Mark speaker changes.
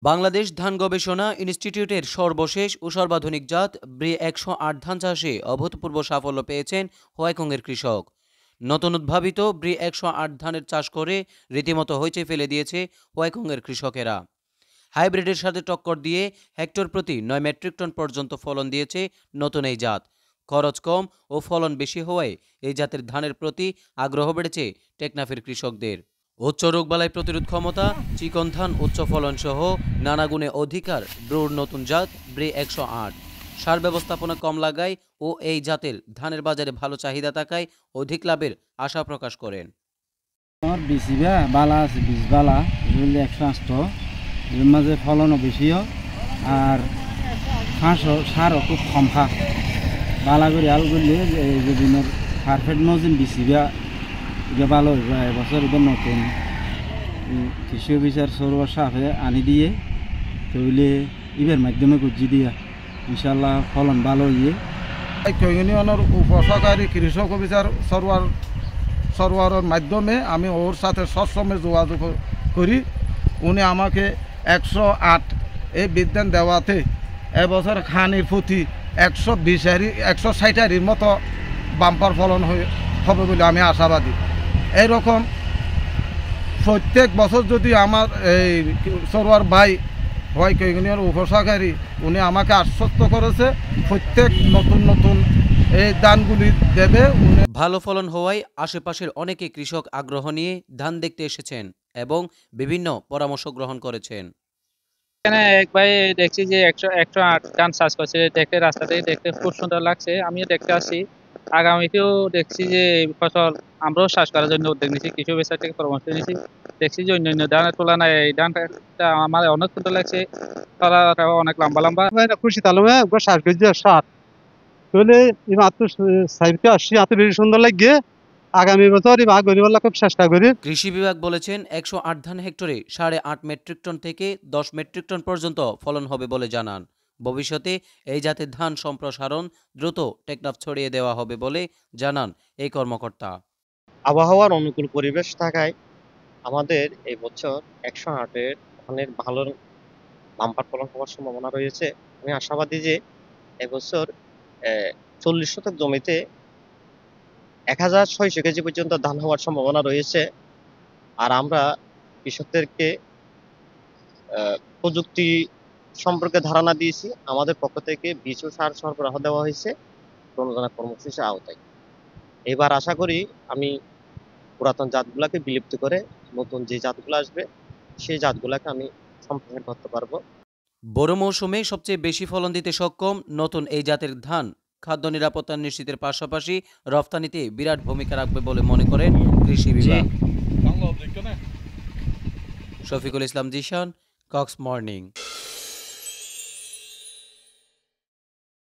Speaker 1: বাংলাদেশ ধান গবেষণা ইনস্টিটিউটের সর্বশেষ ও সর্বাধুনিক জাত ব্রি ১০৮ ধান চাষে অভূতপূর্ব সাফল্য পেয়েছেন হোয়াইকংয়ের কৃষক। নতুন উদ্ভাবিত ব্রি ১০৮ ধানের চাষ করে রীতিমতো হইচই ফেলে দিয়েছে হোয়াইকংয়ের কৃষকেরা। হাইব্রিডের সাথে টক্কর দিয়ে হেক্টর প্রতি ৯ মেট্রিক টন পর্যন্ত ফলন দিয়েছে নতুন এই জাত। খরচ কম ও ফলন বেশি হওয়ায় এই জাতের ধানের প্রতি আগ্রহ বেড়েছে টেকনাফের কৃষকদের। উচ্চ রোগবালাই প্রতিরোধ ক্ষমতা, চিকন ধান, উচ্চ ফলন সহ নানা গুণে অধিকার ব্রুর নতুন জাত ব্রি ১০৮। সার ব্যবস্থাপনা কম লাগায় ও এই জাতের ধানের বাজারে ভালো চাহিদা থাকায় অধিক লাভের আশা প্রকাশ করেন।
Speaker 2: আমার বেশিবা বালা আছে, বীজ বালা ১০৮, এর মাঝে ফলনও বেশিও আর ফাঁসও সারও খুব কম খা বালা করে আল করলে যে দিনের পারফেক্ট মজিন বেশিবা এটা ভালো হইব। এবছর এবার নতুন কৃষি অফিসার সরোয়ার সাফে আনি দিয়ে তৈলে ইবের মাধ্যমে গুজি দিয়া ইনশাল্লাহ ফলন ভালো হইয়ে।
Speaker 3: ইউনিয়নের উপসহকারী কৃষক অফিসার সরোয়ারের মাধ্যমে আমি ওর সাথে সবসময় যোগাযোগ করি। উনি আমাকে ১০৮ এই বিধান দেওয়াতে এবছর খানির প্রতি ১৬০ মতো বাম্পার ফলন হবে বলে আমি আশাবাদী। এইরকম প্রত্যেক বছর যদি আমার এই সরোয়ার ভাই হোয়াইক ইউনিয়নের উপসহকারী উনি আমাকে আশ্বস্ত করেছে প্রত্যেক নতুন এই ধানগুলি দেবে।
Speaker 1: ভালো ফলন হওয়ায় আশেপাশের অনেকে কৃষক আগ্রহ নিয়ে ধান দেখতে এসেছেন এবং বিভিন্ন পরামর্শ গ্রহণ করেছেন।
Speaker 4: এখানে এক ভাই দেখছি যে ১০৮ ধান চাষ করছে, দেখতে রাস্তা থেকে দেখতে খুব সুন্দর লাগছে। আমিও দেখতে আসি, আগামীতেও দেখছি যে ফসল আমরাও চাষ করার জন্য উদ্যোগ নিয়েছি, কৃষি অফিসার থেকে পরামর্শ নিয়েছি। দেখছি যে অন্যান্য ধানের তুলনায় এই ধানটা আমার অনেক সুন্দর লাগছে, তলাটাও অনেক লম্বা।
Speaker 5: খুশি তালুমে একবার শ্বাস গেছে সার তাহলে এই মাত্র সাইডকে আসছি, এত বেশি সুন্দর লাগে। আগামী বছর এই ভাগ গরিব খুব চেষ্টা করি।
Speaker 1: কৃষি বিভাগ বলেছেন ১০৮ ধান হেক্টরে ৮.৫ মেট্রিক টন থেকে ১০ মেট্রিক টন পর্যন্ত ফলন হবে বলে জানান। ভবিষ্যতে এই জাতের ধান সম্প্রসারণ দ্রুত টেকনাফ ছড়িয়ে দেওয়া হবে বলে জানান এই কর্মকর্তা।
Speaker 6: আবহাওয়ার অনুকূল পরিবেশ থাকায় আমাদের এই বছর ১০৮-এর ধানের ভালো বাম্পার ফলন হওয়ার সম্ভাবনা রয়েছে। আমি আশাবাদী যে এবছর ৪০ শতক জমিতে ১৬০০ কেজি পর্যন্ত ধান হওয়ার সম্ভাবনা রয়েছে। আর আমরা কৃষকদেরকে প্রযুক্তি সম্পর্কে ধারণা দিয়েছি। আমাদের পক্ষ থেকে বীজ ও সার সরবরাহ দেওয়া হয়েছে প্রণোদনা কর্মসূচির আওতায়। এবার আশা করি আমি পুরাতন জাতগুলাকে বিলুপ্ত করে নতুন যে জাতগুলো আসবে সেই জাতগুলাকে আমি সম্প্রসারণ করতে পারবো।
Speaker 1: বড় মৌসুমে সবচেয়ে বেশি ফলন দিতে সক্ষম নতুন এই জাতের ধান খাদ্য নিরাপত্তা নিশ্চিতের পাশাপাশি রফতানিতে বিরাট ভূমিকা রাখবে বলে মনে করেন কৃষি বিভাগ। Shafiqul Islam Zeeshan, Cox morning.